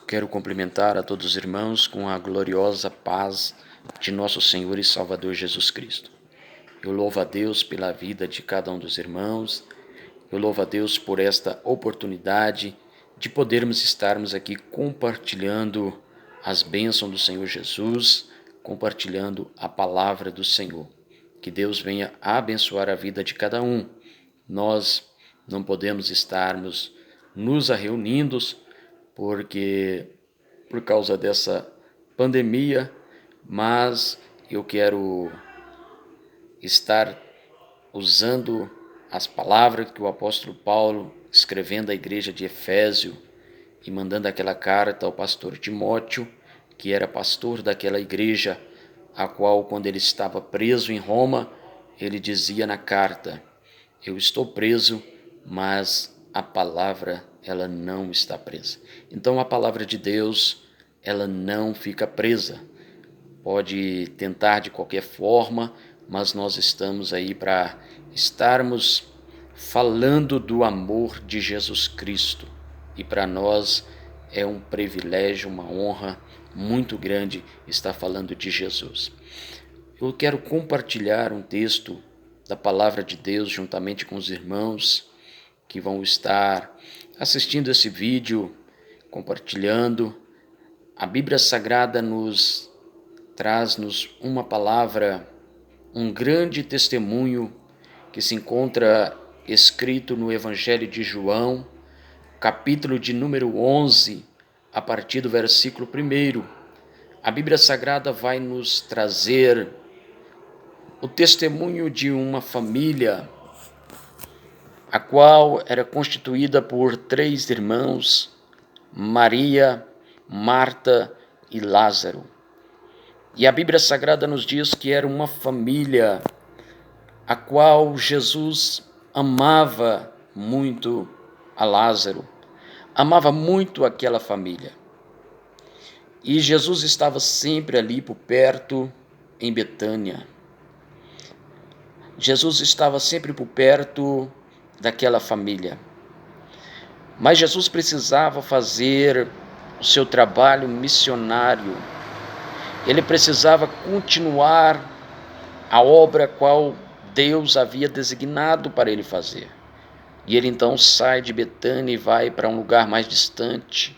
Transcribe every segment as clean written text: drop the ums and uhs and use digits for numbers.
Quero cumprimentar a todos os irmãos com a gloriosa paz de nosso Senhor e Salvador Jesus Cristo. Eu louvo a Deus pela vida de cada um dos irmãos, eu louvo a Deus por esta oportunidade de podermos estarmos aqui compartilhando as bênçãos do Senhor Jesus, compartilhando a palavra do Senhor. Que Deus venha abençoar a vida de cada um. Nós não podemos estarmos nos reunindo porque por causa dessa pandemia, mas eu quero estar usando as palavras que o apóstolo Paulo, escrevendo à igreja de Efésio e mandando aquela carta ao pastor Timóteo, que era pastor daquela igreja, a qual, quando ele estava preso em Roma, ele dizia na carta: eu estou preso, mas a palavra, ela não está presa. Então a palavra de Deus, ela não fica presa. Pode tentar de qualquer forma, mas nós estamos aí para estarmos falando do amor de Jesus Cristo. E para nós é um privilégio, uma honra muito grande estar falando de Jesus. Eu quero compartilhar um texto da palavra de Deus juntamente com os irmãos que vão estar assistindo esse vídeo, compartilhando. A Bíblia Sagrada traz-nos uma palavra, um grande testemunho que se encontra escrito no Evangelho de João, capítulo de número 11, a partir do versículo 1. A Bíblia Sagrada vai nos trazer o testemunho de uma família, a qual era constituída por 3 irmãos, Maria, Marta e Lázaro. E a Bíblia Sagrada nos diz que era uma família a qual Jesus amava muito a Lázaro, amava muito aquela família. E Jesus estava sempre ali por perto, em Betânia. Jesus estava sempre por perto daquela família. Mas Jesus precisava fazer o seu trabalho missionário. Ele precisava continuar a obra qual Deus havia designado para ele fazer. E ele então sai de Betânia e vai para um lugar mais distante,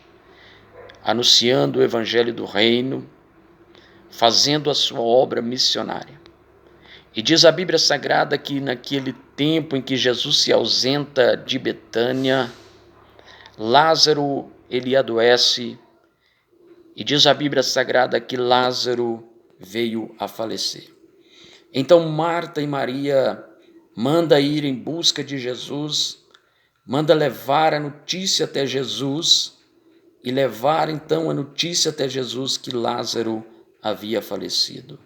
anunciando o evangelho do reino, fazendo a sua obra missionária. E diz a Bíblia Sagrada que naquele tempo em que Jesus se ausenta de Betânia, Lázaro, ele adoece, e diz a Bíblia Sagrada que Lázaro veio a falecer. Então Marta e Maria manda ir em busca de Jesus, manda levar a notícia até Jesus, e levar então a notícia até Jesus que Lázaro havia falecido.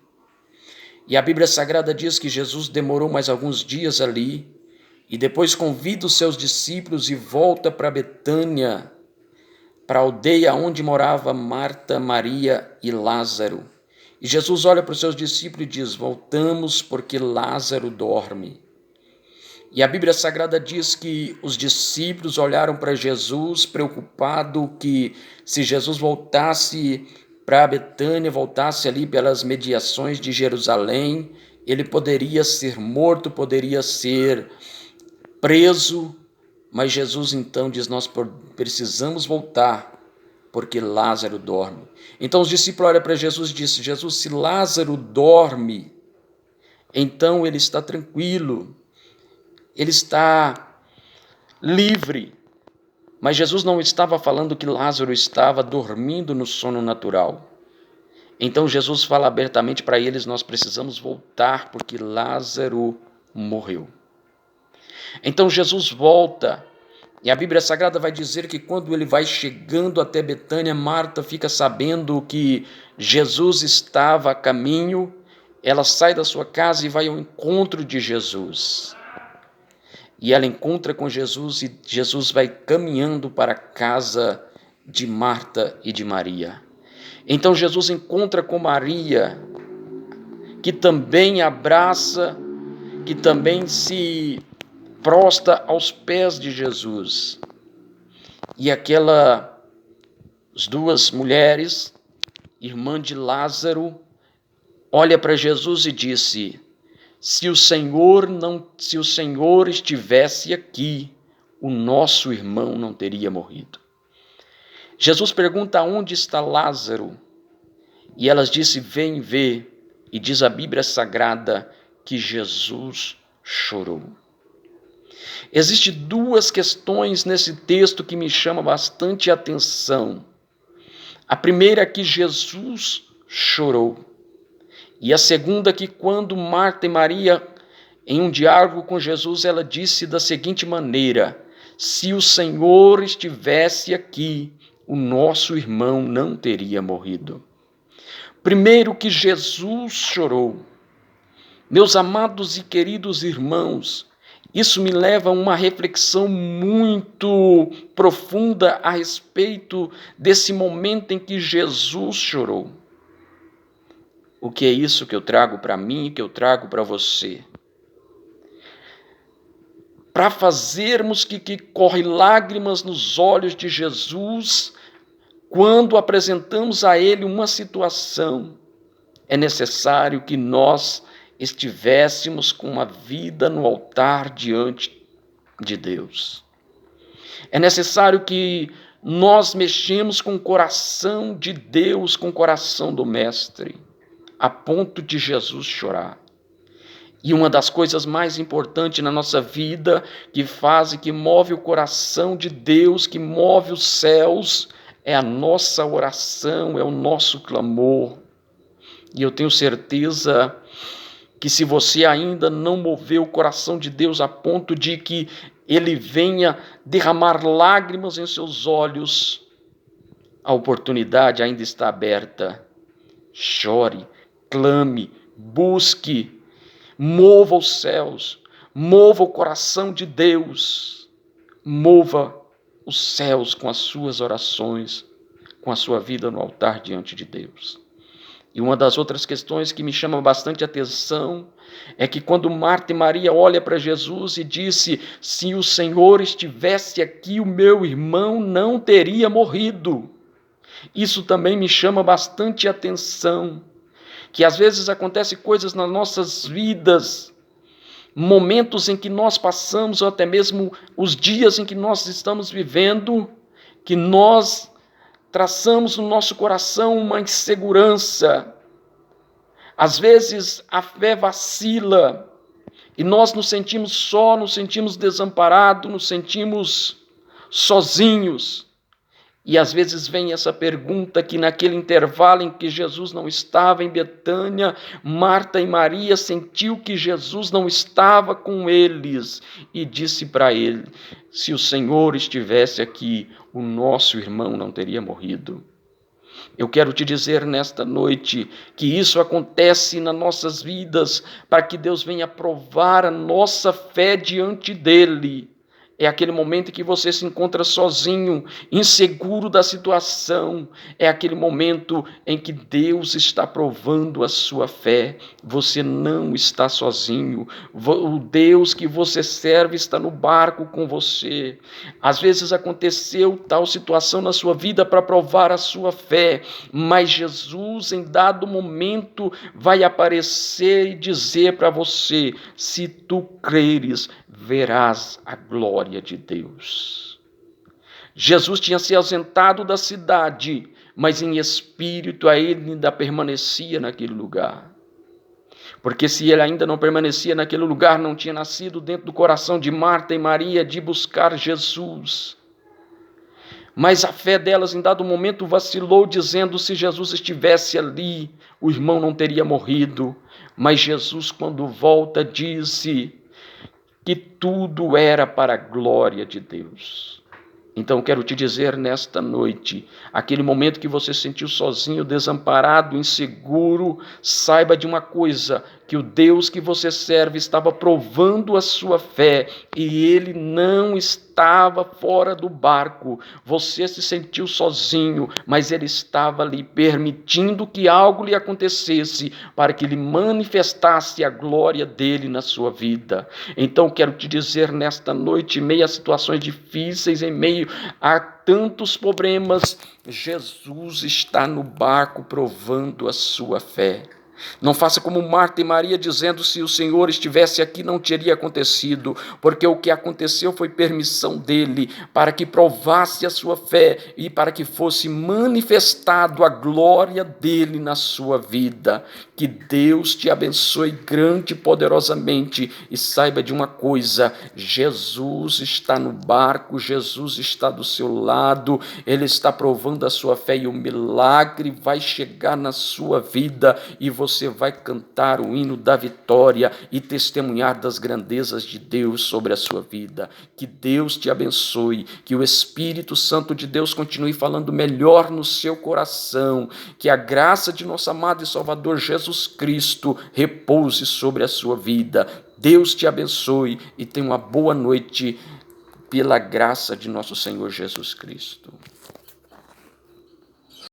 E a Bíblia Sagrada diz que Jesus demorou mais alguns dias ali, e depois convida os seus discípulos e volta para Betânia, para a aldeia onde morava Marta, Maria e Lázaro. E Jesus olha para os seus discípulos e diz: voltamos porque Lázaro dorme. E a Bíblia Sagrada diz que os discípulos olharam para Jesus preocupado que se Jesus voltasse para Betânia, voltasse ali pelas mediações de Jerusalém, ele poderia ser morto, poderia ser preso, mas Jesus então diz: nós precisamos voltar, porque Lázaro dorme. Então os discípulos olham para Jesus e dizem: Jesus, se Lázaro dorme, então ele está tranquilo, ele está livre. Mas Jesus não estava falando que Lázaro estava dormindo no sono natural. Então Jesus fala abertamente para eles: nós precisamos voltar porque Lázaro morreu. Então Jesus volta, e a Bíblia Sagrada vai dizer que quando ele vai chegando até Betânia, Marta fica sabendo que Jesus estava a caminho, ela sai da sua casa e vai ao encontro de Jesus. E ela encontra com Jesus e Jesus vai caminhando para a casa de Marta e de Maria. Então Jesus encontra com Maria, que também abraça, que também se prostra aos pés de Jesus. E aquela As duas mulheres, irmã de Lázaro, olha para Jesus e disse: se o Senhor estivesse aqui, o nosso irmão não teria morrido. Jesus pergunta: onde está Lázaro? E elas disse: vem ver. E diz a Bíblia Sagrada que Jesus chorou. Existem duas questões nesse texto que me chamam bastante atenção. A primeira é que Jesus chorou. E a segunda é que quando Marta e Maria, em um diálogo com Jesus, ela disse da seguinte maneira: se o Senhor estivesse aqui, o nosso irmão não teria morrido. Primeiro, que Jesus chorou. Meus amados e queridos irmãos, isso me leva a uma reflexão muito profunda a respeito desse momento em que Jesus chorou. O que é isso que eu trago para mim e que eu trago para você? Para fazermos que corre lágrimas nos olhos de Jesus, quando apresentamos a Ele uma situação, é necessário que nós estivéssemos com uma vida no altar diante de Deus. É necessário que nós mexemos com o coração de Deus, com o coração do Mestre, a ponto de Jesus chorar. E uma das coisas mais importantes na nossa vida, que faz e que move o coração de Deus, que move os céus, é a nossa oração, é o nosso clamor. E eu tenho certeza que se você ainda não moveu o coração de Deus a ponto de que Ele venha derramar lágrimas em seus olhos, a oportunidade ainda está aberta. Chore, clame, busque, mova os céus, mova o coração de Deus, mova os céus com as suas orações, com a sua vida no altar diante de Deus. E uma das outras questões que me chama bastante atenção é que quando Marta e Maria olham para Jesus e disse: se o Senhor estivesse aqui, o meu irmão não teria morrido. Isso também me chama bastante atenção, que às vezes acontecem coisas nas nossas vidas, momentos em que nós passamos, ou até mesmo os dias em que nós estamos vivendo, que nós traçamos no nosso coração uma insegurança. Às vezes a fé vacila e nós nos sentimos só, nos sentimos desamparados, nos sentimos sozinhos. E às vezes vem essa pergunta que naquele intervalo em que Jesus não estava em Betânia, Marta e Maria sentiu que Jesus não estava com eles e disse para ele: se o Senhor estivesse aqui, o nosso irmão não teria morrido. Eu quero te dizer nesta noite que isso acontece nas nossas vidas para que Deus venha provar a nossa fé diante dele. É aquele momento em que você se encontra sozinho, inseguro da situação. É aquele momento em que Deus está provando a sua fé. Você não está sozinho. O Deus que você serve está no barco com você. Às vezes aconteceu tal situação na sua vida para provar a sua fé, mas Jesus, em dado momento, vai aparecer e dizer para você: se tu creres, verás a glória de Deus. Jesus tinha se ausentado da cidade, mas em espírito ele ainda permanecia naquele lugar. Porque se ele ainda não permanecia naquele lugar, não tinha nascido dentro do coração de Marta e Maria de buscar Jesus. Mas a fé delas em dado momento vacilou, dizendo: se Jesus estivesse ali, o irmão não teria morrido. Mas Jesus, quando volta, disse que tudo era para a glória de Deus. Então quero te dizer nesta noite, aquele momento que você se sentiu sozinho, desamparado, inseguro, saiba de uma coisa, que o Deus que você serve estava provando a sua fé e ele não estava fora do barco. Você se sentiu sozinho, mas ele estava ali permitindo que algo lhe acontecesse para que ele manifestasse a glória dele na sua vida. Então quero te dizer nesta noite, em meio a situações difíceis, em meio a tantos problemas, Jesus está no barco provando a sua fé. Não faça como Marta e Maria dizendo: se o Senhor estivesse aqui não teria acontecido, porque o que aconteceu foi permissão dele, para que provasse a sua fé e para que fosse manifestado a glória dele na sua vida. Que Deus te abençoe grande e poderosamente, e saiba de uma coisa: Jesus está no barco, Jesus está do seu lado, ele está provando a sua fé e o milagre vai chegar na sua vida e você vai cantar o hino da vitória e testemunhar das grandezas de Deus sobre a sua vida. Que Deus te abençoe, que o Espírito Santo de Deus continue falando melhor no seu coração, que a graça de nosso amado e Salvador Jesus Cristo repouse sobre a sua vida. Deus te abençoe e tenha uma boa noite pela graça de nosso Senhor Jesus Cristo.